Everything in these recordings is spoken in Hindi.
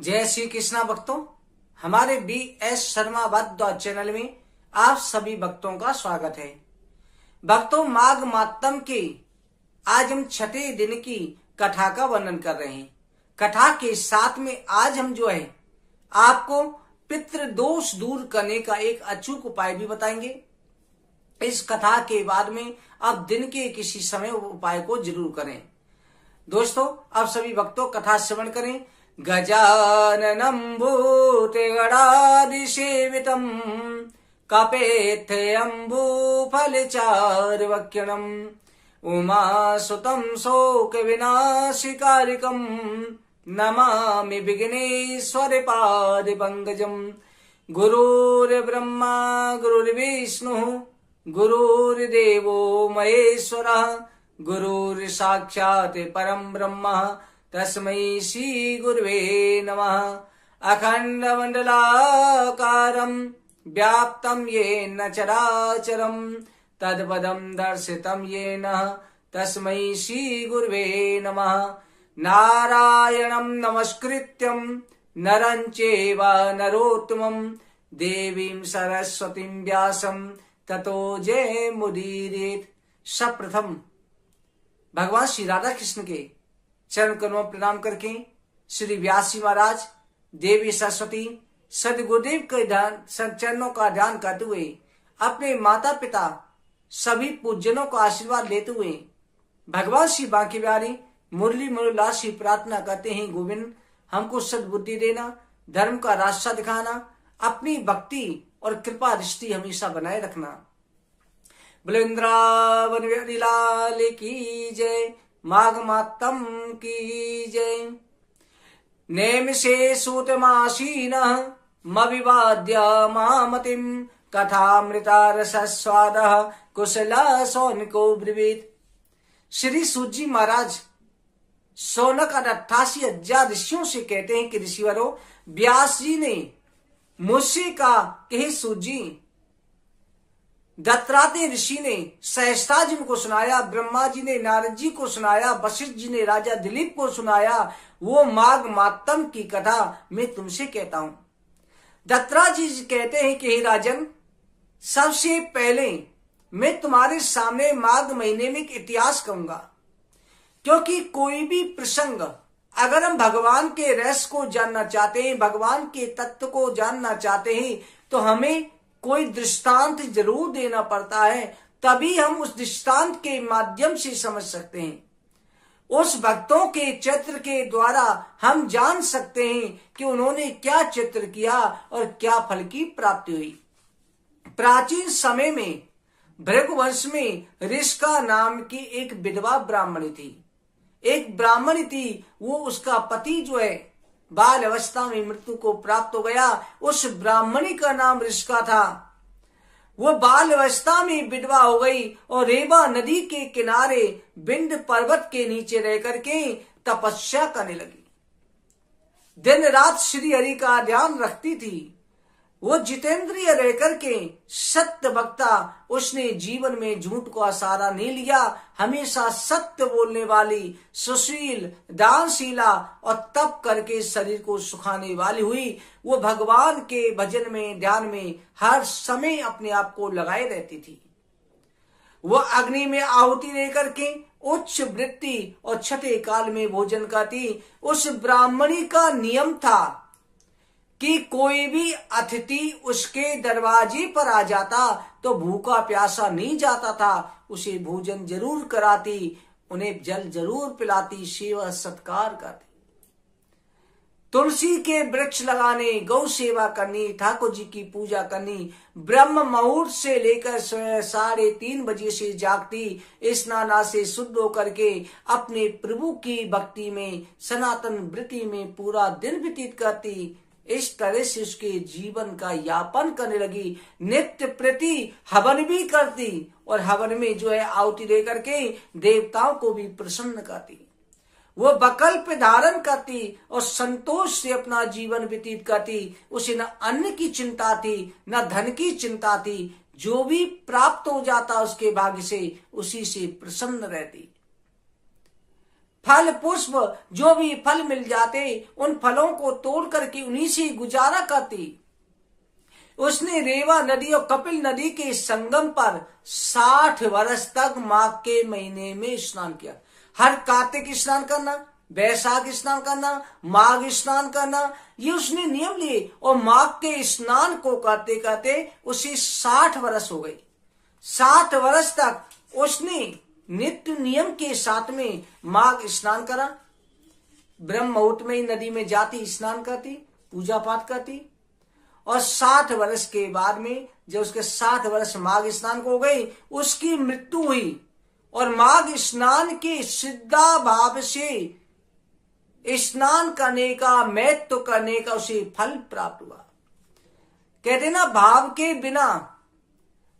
जय श्री कृष्णा भक्तों, हमारे BS शर्मा भट्ट चैनल में आप सभी भक्तों का स्वागत है। भक्तों, माघ मातम के आज हम छठे दिन की कथा का वर्णन कर रहे हैं। कथा के साथ में आज हम आपको पितृ दोष दूर करने का एक अचूक उपाय भी बताएंगे। इस कथा के बाद में आप दिन के किसी समय उपाय को जरूर करें। दोस्तों, आप सभी भक्तों कथा श्रवण करें। गजाननं भूतगणाधिसेवितं कपेत्यम्बुफलचार्वक्यणं उमासुतं शोकविनाशिकारिकं नमामि विघ्नेश्वरपादपङ्कजं। गुरुर्ब्रह्मा गुरुर्विष्णुः गुरुर्देवो महेश्वरः गुरुर्साक्षात् परं ब्रह्म तस्मै श्री गुरुवे नमः। अखण्डमण्डलाकारं व्याप्तं येन चराचरं तत्पदं दर्शितं येन तस्मै श्री गुरुवे नमः। नारायणं नमस्कृत्यं नरं चैव नरोत्तमं देवीं सरस्वतीं व्यासं ततो जयमुदीरयेत्। सप्रथम भगवान श्री राधा कृष्ण के चरण कमलों प्रणाम करके श्री व्यास जी महाराज, देवी सरस्वती, सदगुरुदेव के चरणों का ध्यान करते हुए अपने माता पिता सभी पूज्यनों का आशीर्वाद लेते हुए भगवान श्री बांके बिहारी मुरली मनोल्लास की प्रार्थना करते हैं। गोविंद, हमको सद्बुद्धि देना, धर्म का रास्ता दिखाना, अपनी भक्ति और कृपा दृष्टि हमेशा बनाए रखना। वृंदावन बिहारी लाल की जय। माघ मातम की जय। नेम से सूतमासीनः मविवाद्य मामतिं कथामृता रसस्वादः कुशला सौनको ब्रवीत। श्री सूत जी महाराज सौनक 88,000 ऋषियों से कहते हैं कि ऋषिवरों, व्यास जी ने मुझसे कहा कि हे सूत जी, दत्तात्रेय ऋषि ने सहस्त्रार्जुन को सुनाया, ब्रह्मा जी ने नारद जी को सुनाया, वशिष्ठ जी ने राजा दिलीप को सुनाया, वो माघ मातम की कथा मैं तुमसे कहता हूं। दत्तात्रेय जी कहते हैं कि हे राजन, सबसे पहले मैं तुम्हारे सामने माघ महीने में एक इतिहास कहूंगा, क्योंकि कोई भी प्रसंग अगर हम भगवान के रहस्य को जानना चाहते हैं, भगवान के तत्व को जानना चाहते हैं, तो हमें कोई दृष्टांत जरूर देना पड़ता है, तभी हम उस दृष्टांत के माध्यम से समझ सकते हैं। उस भक्तों के चित्र के द्वारा हम जान सकते हैं कि उन्होंने क्या चित्र किया और क्या फल की प्राप्ति हुई। प्राचीन समय में भृगुवंश में ऋषिका नाम की एक विधवा ब्राह्मणी थी। एक ब्राह्मणी थी, वो उसका पति बाल अवस्था में मृत्यु को प्राप्त हो गया। उस ब्राह्मणी का नाम ऋषिका था। वो बाल अवस्था में विधवा हो गई और रेवा नदी के किनारे बिंद पर्वत के नीचे रह करके तपस्या करने लगी। दिन रात श्री हरि का ध्यान रखती थी। वो जितेंद्रिय रह करके सत्य वक्ता, उसने जीवन में झूठ को सहारा नहीं लिया। हमेशा सत्य बोलने वाली, सुशील, दानशीला और तप करके शरीर को सुखाने वाली हुई। वो भगवान के भजन में, ध्यान में हर समय अपने आप को लगाए रहती थी। वो अग्नि में आहुति लेकर के उच्च वृत्ति और छठे काल में भोजन करती। उस ब्राह्मणी का नियम था कि कोई भी अतिथि उसके दरवाजे पर आ जाता तो भूखा प्यासा नहीं जाता था, उसे भोजन जरूर कराती, उन्हें जल जरूर पिलाती, सेवा सत्कार करती। तुलसी के वृक्ष लगाने, गौ सेवा करनी, ठाकुर जी की पूजा करनी, ब्रह्म मुहूर्त से लेकर 3:30 बजे से जागती, स्नाना से शुद्ध होकर के अपने प्रभु की भक्ति में, सनातन वृत्ति में पूरा दिन व्यतीत करती। इस तरह से उसके जीवन का यापन करने लगी। नित्य प्रति हवन भी करती और हवन में आहुति दे करके देवताओं को भी प्रसन्न करती। वो वकल्प धारण करती और संतोष से अपना जीवन व्यतीत करती। उसे न अन्न की चिंता थी, न धन की चिंता थी। जो भी प्राप्त हो जाता उसके भाग्य से, उसी से प्रसन्न रहती। फल पुष्प जो भी फल मिल जाते उन फलों को तोड़ करके उन्हीं से गुजारा करती। उसने रेवा नदी और कपिल नदी के संगम पर 60 वर्ष तक माघ के महीने में स्नान किया। हर कार्तिक स्नान करना, बैसाख स्नान करना, माघ स्नान करना, ये उसने नियम लिए और माघ के स्नान को करते करते उसे 60 वर्ष हो गए। 60 वर्ष तक उसने नित्य नियम के साथ में माघ स्नान करा। ब्रह्म मुहूर्त में ही नदी में जाती, स्नान करती, पूजा पाठ करती और 60 वर्ष के बाद में जब उसके 60 वर्ष माघ स्नान को हो गई, उसकी मृत्यु हुई और माघ स्नान के सिद्धा भाव से स्नान करने का, महत्व करने का उसे फल प्राप्त हुआ। कहते ना, भाव के बिना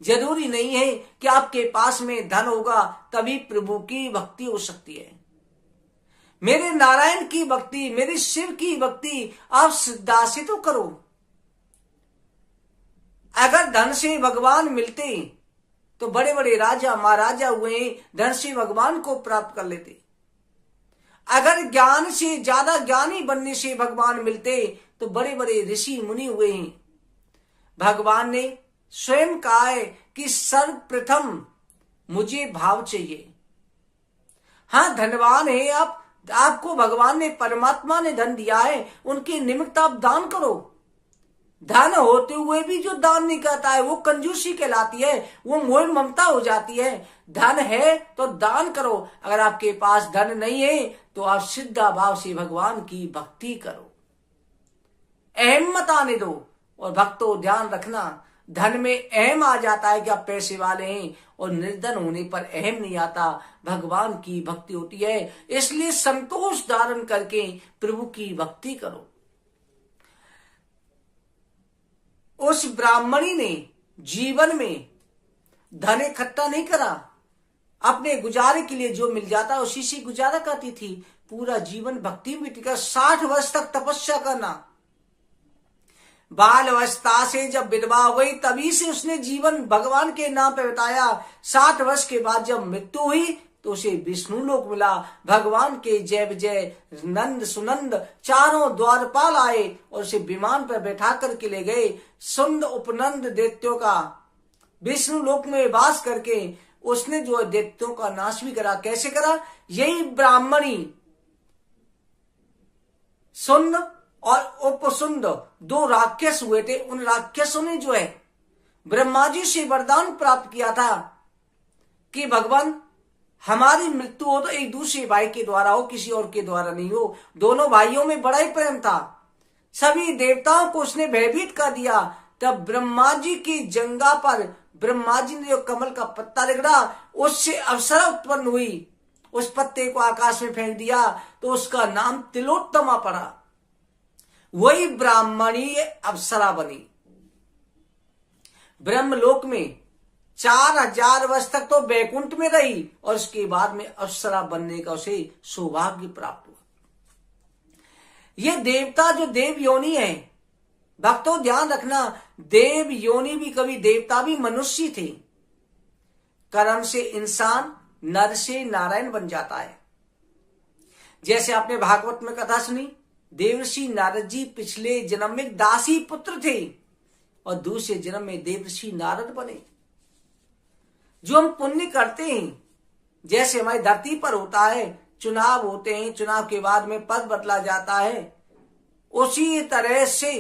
जरूरी नहीं है कि आपके पास में धन होगा तभी प्रभु की भक्ति हो सकती है। मेरे नारायण की भक्ति, मेरे शिव की भक्ति आप श्रद्धा से तो करो। अगर धन से भगवान मिलते तो बड़े बड़े राजा महाराजा हुए धन से भगवान को प्राप्त कर लेते। अगर ज्ञान से ज्यादा ज्ञानी बनने से भगवान मिलते तो बड़े बड़े ऋषि मुनि हुए हैं। भगवान ने स्वयं कहा है कि सर्वप्रथम मुझे भाव चाहिए। हाँ, धनवान है आप, आपको भगवान ने, परमात्मा ने धन दिया है, उनके निमित्त आप दान करो। धन होते हुए भी जो दान नहीं करता है वो कंजूसी कहलाती है, वो मोह ममता हो जाती है। धन है तो दान करो। अगर आपके पास धन नहीं है तो आप श्रद्धा भाव से भगवान की भक्ति करो। अहम मत आने दो। और भक्तों ध्यान रखना, धन में अहम आ जाता है कि आप पैसे वाले हैं और निर्धन होने पर अहम नहीं आता, भगवान की भक्ति होती है। इसलिए संतोष धारण करके प्रभु की भक्ति करो। उस ब्राह्मणी ने जीवन में धन इकट्ठा नहीं करा, अपने गुजारे के लिए जो मिल जाता उसी से गुजारा करती थी। पूरा जीवन भक्ति में टिका, 60 वर्ष तक तपस्या करना। बाल अवस्था से जब विधवा हो गई तभी से उसने जीवन भगवान के नाम पे बिताया। 60 वर्ष के बाद जब मृत्यु हुई तो उसे विष्णु लोक मिला। भगवान के जय विजय नंद सुनंद चारों द्वारपाल आए और उसे विमान पर बैठा करके ले गए। सुंद उपनंद दैत्यों का विष्णु लोक में वास करके उसने जो दैत्यों का नाश भी करा। कैसे करा? यही ब्राह्मणी सुंद और उपसुंद 2 राक्षस हुए थे। उन राक्षसों ने जो है ब्रह्मा जी से वरदान प्राप्त किया था कि भगवान हमारी मृत्यु हो तो एक दूसरे भाई के द्वारा हो, किसी और के द्वारा नहीं हो। दोनों भाइयों में बड़ा ही प्रेम था। सभी देवताओं को उसने भयभीत कर दिया। तब ब्रह्मा जी की जंगा पर ब्रह्मा जी ने जो कमल का पत्ता रगड़ा उससे अप्सरा उत्पन्न हुई। उस पत्ते को आकाश में फेंक दिया तो उसका नाम तिलोत्तमा पड़ा। वही ब्राह्मणी अप्सरा बनी। ब्रह्मलोक में 4000 वर्ष तक तो बैकुंठ में रही और उसके बाद में अप्सरा बनने का उसे सौभाग्य प्राप्त हुआ। ये देवता जो देव योनि है, भक्तों ध्यान रखना, देव योनि भी कभी देवता भी मनुष्य थे। कर्म से इंसान, नर से नारायण बन जाता है। जैसे आपने भागवत में कथा सुनी, देवर्षि नारद जी पिछले जन्म में दासी पुत्र थे और दूसरे जन्म में देवर्षि नारद बने। जो हम पुण्य करते हैं, जैसे हमारी धरती पर होता है, चुनाव होते हैं, चुनाव के बाद में पद बदला जाता है, उसी तरह से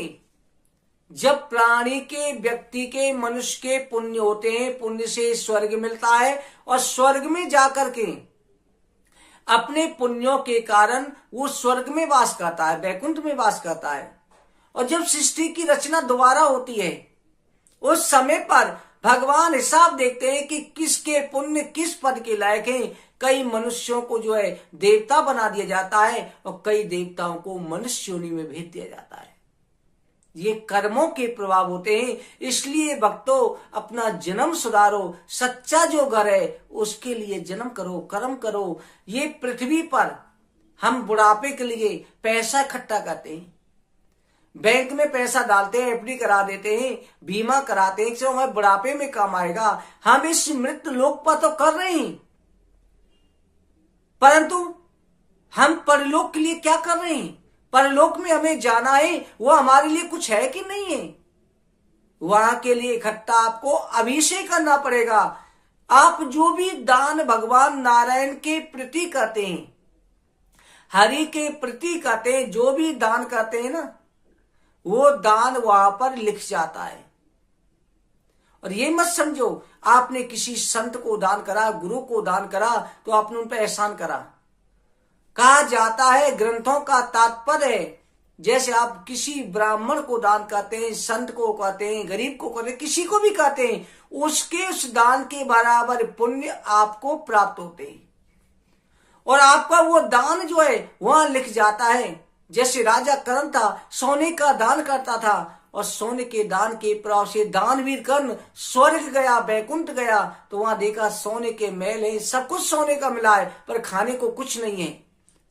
जब प्राणी के, व्यक्ति के, मनुष्य के पुण्य होते हैं, पुण्य से स्वर्ग मिलता है और स्वर्ग में जाकर के अपने पुण्यों के कारण वो स्वर्ग में वास करता है, वैकुंठ में वास करता है। और जब सृष्टि की रचना दोबारा होती है उस समय पर भगवान हिसाब देखते हैं कि किसके पुण्य किस पद के लायक हैं। कई मनुष्यों को जो है देवता बना दिया जाता है और कई देवताओं को मनुष्य योनि में भेज दिया जाता है। ये कर्मों के प्रभाव होते हैं। इसलिए भक्तों अपना जन्म सुधारो। सच्चा जो घर है उसके लिए जन्म करो, कर्म करो। ये पृथ्वी पर हम बुढ़ापे के लिए पैसा इकट्ठा करते हैं, बैंक में पैसा डालते हैं, एफडी करा देते हैं, बीमा कराते हैं, जो हमारे बुढ़ापे में काम आएगा। हम इस मृत्यु लोक पर तो कर रहे हैं, परंतु हम परलोक के लिए क्या कर रहे हैं, परलोक में हमें जाना है, वो हमारे लिए कुछ है कि नहीं है। वहां के लिए इकट्ठा आपको अभिषेक करना पड़ेगा। आप जो भी दान भगवान नारायण के प्रति करते हैं, हरि के प्रति करते हैं, जो भी दान करते हैं ना, वो दान वहां पर लिख जाता है। और ये मत समझो आपने किसी संत को दान करा, गुरु को दान करा, तो आपने उन पर एहसान करा। कहा जाता है, ग्रंथों का तात्पर्य है, जैसे आप किसी ब्राह्मण को दान करते हैं, संत को कहते हैं, गरीब को कहते हैं, किसी को भी कहते हैं, उसके उस दान के बराबर पुण्य आपको प्राप्त होते हैं। और आपका वो दान जो है वहां लिख जाता है। जैसे राजा कर्ण था, सोने का दान करता था, और सोने के दान के प्रभाव से दानवीर कर्ण स्वर्ग गया, बैकुंठ गया, तो वहां देखा सोने के महल है, सब कुछ सोने का मिला है, पर खाने को कुछ नहीं है।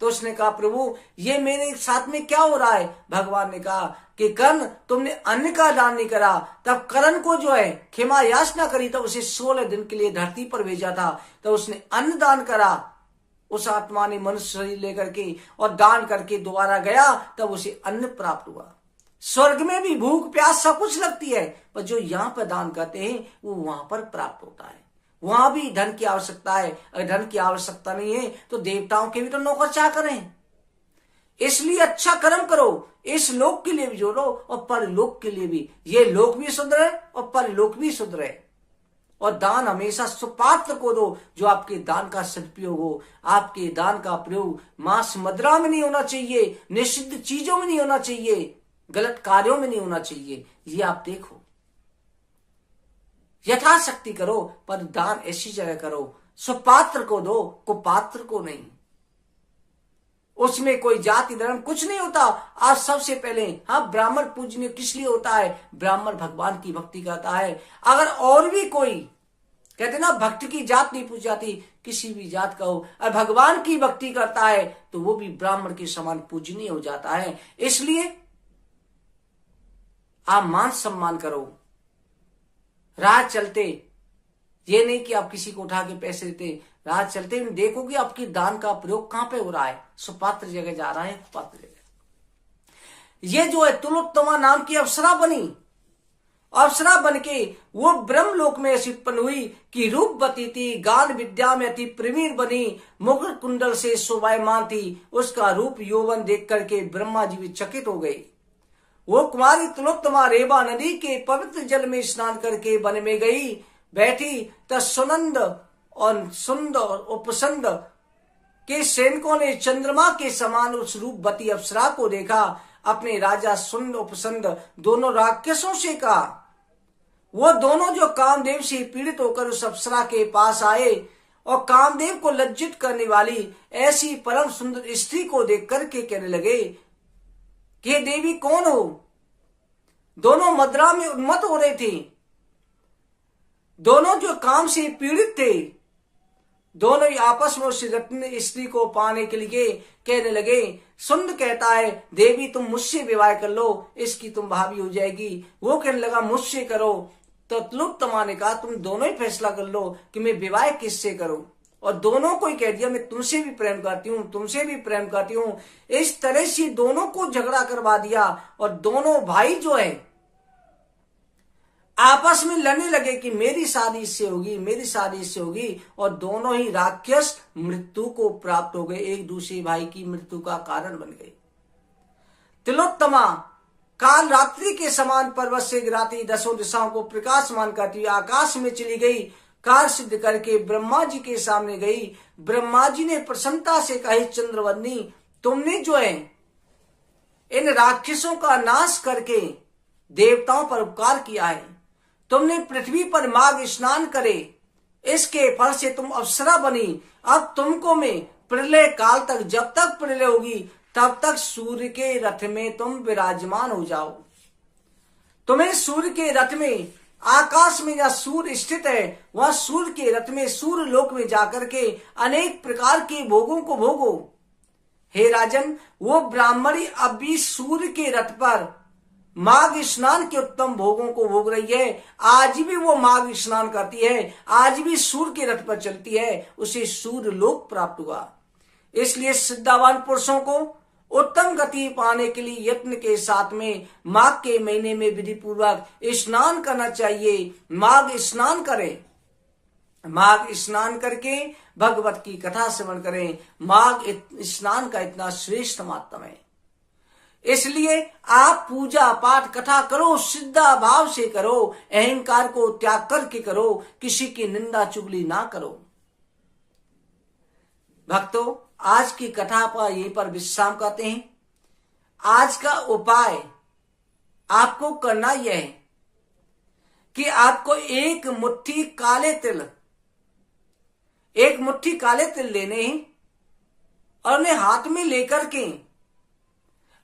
तो उसने कहा, प्रभु ये मेरे साथ में क्या हो रहा है। भगवान ने कहा कि कर्ण, तुमने अन्न का दान नहीं करा। तब कर्ण को जो है क्षमा याचना करी, तब उसे 16 दिन के लिए धरती पर भेजा था, तब उसने अन्न दान करा। उस आत्मा ने मनुष्य शरीर लेकर के और दान करके दोबारा गया, तब उसे अन्न प्राप्त हुआ। स्वर्ग में भी भूख प्यास सब कुछ लगती है, पर जो यहाँ पर दान करते हैं वो वहां पर प्राप्त होता है। वहां भी धन की आवश्यकता है, अगर धन की आवश्यकता नहीं है तो देवताओं के भी तो नौकर चाकर हैं। इसलिए अच्छा कर्म करो, इस लोक के लिए भी जोड़ो और परलोक के लिए भी। ये लोक भी सुधरे और परलोक भी सुधरे। और दान हमेशा सुपात्र को दो, जो आपके दान का सदुपयोग हो। आपके दान का प्रयोग मांस मदिरा में नहीं होना चाहिए, निषिद्ध चीजों में नहीं होना चाहिए, गलत कार्यों में नहीं होना चाहिए। ये आप देखो, यथाशक्ति करो, पर दान ऐसी जगह करो, सुपात्र को दो, कुपात्र को नहीं। उसमें कोई जाति धर्म कुछ नहीं होता। आज सबसे पहले, हाँ, ब्राह्मण पूजनीय किस लिए होता है, ब्राह्मण भगवान की भक्ति करता है। अगर और भी कोई, कहते ना भक्त की जात नहीं पूजी जाती, किसी भी जात का हो, और भगवान की भक्ति करता है तो वो भी ब्राह्मण के समान पूजनीय हो जाता है। इसलिए आप मान सम्मान करो। राह चलते ये नहीं कि आप किसी को उठा के पैसे देते, राह चलते देखो कि आपकी दान का प्रयोग कहां पे हो रहा है, सुपात्र जगह जा रहा है, कुपात्र जगह। ये जो है तिलोत्तमा नाम की अप्सरा बनी, अप्सरा बन के वो ब्रह्मलोक में ऐसी उत्पन्न हुई कि रूपवती थी, गान विद्या में अति प्रवीण बनी, मुकुट कुंडल से शोभायमान थी। उसका रूप यौवन देख करके ब्रह्मा जी भी चकित हो गए। वो कुमारी तिलोत्तमा रेवा नदी के पवित्र जल में स्नान करके वन में गई, बैठी, तब सुनंद और सुंदर और उपसंद के सैनिकों ने चंद्रमा के समान उस रूपवती अप्सरा को देखा। अपने राजा सुंद उपसंद दोनों राक्षसों से कहा, वो दोनों जो कामदेव से पीड़ित होकर उस अप्सरा के पास आए और कामदेव को लज्जित करने वाली ऐसी परम सुंदर स्त्री को देख करके कहने लगे कि देवी कौन हो। दोनों मदिरा में उन्मत्त हो रहे थे, दोनों जो काम से पीड़ित थे, दोनों ही आपस में उस रत्न स्त्री को पाने के लिए कहने लगे। सुंद कहता है, देवी तुम मुझसे विवाह कर लो, इसकी तुम भाभी हो जाएगी। वो कहने लगा मुझसे करो। तो तिलोत्तमा ने कहा तुम दोनों ही फैसला कर लो कि मैं विवाह किससे करूं। और दोनों को ही कह दिया मैं तुमसे भी प्रेम करती हूँ, तुमसे भी प्रेम करती हूँ। इस तरह से दोनों को झगड़ा करवा दिया और दोनों भाई जो है आपस में लड़ने लगे कि मेरी शादी इससे होगी, मेरी शादी इससे होगी। और दोनों ही राक्षस मृत्यु को प्राप्त हो गए, एक दूसरे भाई की मृत्यु का कारण बन गए। तिलोत्तमा काल रात्रि के समान पर्वत से गिराती, दसों दिशाओं को प्रकाशमान करती आकाश में चली गई। कार्य सिद्ध करके ब्रह्मा जी के सामने गई। ब्रह्मा जी ने प्रसन्नता से कही, चंद्रवदनी तुमने जो है इन राक्षसों का नाश करके देवताओं पर उपकार किया है, तुमने पृथ्वी पर माघ स्नान करे, इसके फल से तुम अप्सरा बनी। अब तुमको मैं प्रलय काल तक, जब तक प्रलय होगी तब तक सूर्य के रथ में तुम विराजमान हो जाओ। तुम्हें सूर्य के रथ में, आकाश में जहां सूर्य स्थित है वहां सूर्य के रथ में, सूर्य लोक में जाकर के अनेक प्रकार के भोगों को भोगो। हे राजन, वो ब्राह्मणी अब भी सूर्य के रथ पर माघ स्नान के उत्तम भोगों को भोग रही है। आज भी वो माघ स्नान करती है, आज भी सूर्य के रथ पर चलती है, उसे सूर्य लोक प्राप्त हुआ। इसलिए सिद्धावान पुरुषों को उत्तम गति पाने के लिए यत्न के साथ में माघ के महीने में विधि पूर्वक स्नान करना चाहिए। माघ स्नान करें, माघ स्नान करके भगवत की कथा श्रवण करें। माघ स्नान का इतना श्रेष्ठ माध्यम है, इसलिए आप पूजा पाठ कथा करो, श्रद्धा भाव से करो, अहंकार को त्याग करके करो, किसी की निंदा चुगली ना करो। भक्तों, आज की कथा पर यहीं पर विश्राम करते हैं। आज का उपाय आपको करना यह है कि आपको एक मुट्ठी काले तिल लेने हैं और उन्हें हाथ में लेकर के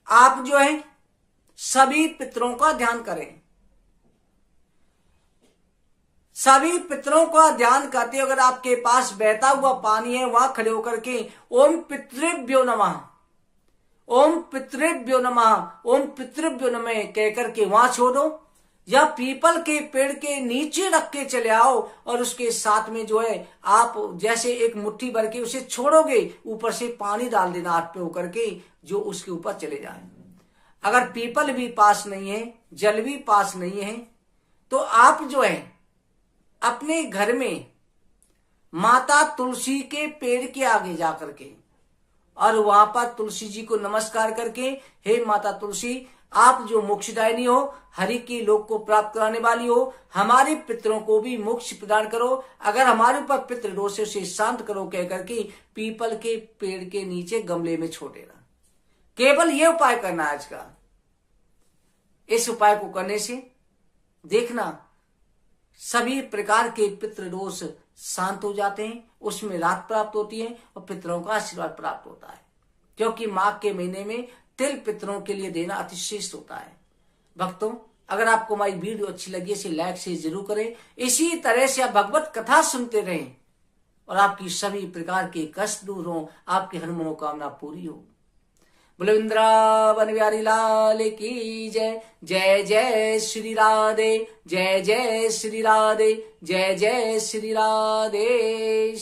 आप जो है सभी पितरों का ध्यान करें। सभी पितरों का ध्यान करते अगर आपके पास बहता हुआ पानी है वहां खड़े होकर के ओम पितृभ्यो नमः, ओम पितृभ्यो नमः, ओम पितृभ्यो नमः कह करके वहां छोड़ो, या पीपल के पेड़ के नीचे रख के चले आओ और उसके साथ में जो है आप जैसे एक मुट्ठी भर के उसे छोड़ोगे, ऊपर से पानी डाल देना हाथ पे होकर के, जो उसके ऊपर चले जाए। अगर पीपल भी पास नहीं है, जल भी पास नहीं है, तो आप जो है अपने घर में माता तुलसी के पेड़ के आगे जाकर के और वहां पर तुलसी जी को नमस्कार करके, हे माता तुलसी, आप जो मोक्षदायिनी हो, हरि की लोक को प्राप्त कराने वाली हो, हमारे पितरों को भी मोक्ष प्रदान करो, अगर हमारे ऊपर पितृ दोष से शांत करो कह करके पीपल के पेड़ के नीचे गमले में छोड़ देना। केवल ये उपाय करना है आज का। इस उपाय को करने से देखना सभी प्रकार के पितृ दोष शांत हो जाते हैं, उसमें राहत प्राप्त होती है और पितरों का आशीर्वाद प्राप्त होता है, क्योंकि माघ के महीने में तिल पितरों के लिए देना अतिश्रेष्ठ होता है। भक्तों, अगर आपको हमारी वीडियो अच्छी लगी इसे लाइक से जरूर करें। इसी तरह से आप भगवत कथा सुनते रहें और आपकी सभी प्रकार के कष्ट दूर हो, आपकी हर मनोकामना पूरी हो। बोले वृंदावन बिहारी लाल की जय। जय जय श्री राधे, जय जय श्री राधे, जय जय श्री राधे।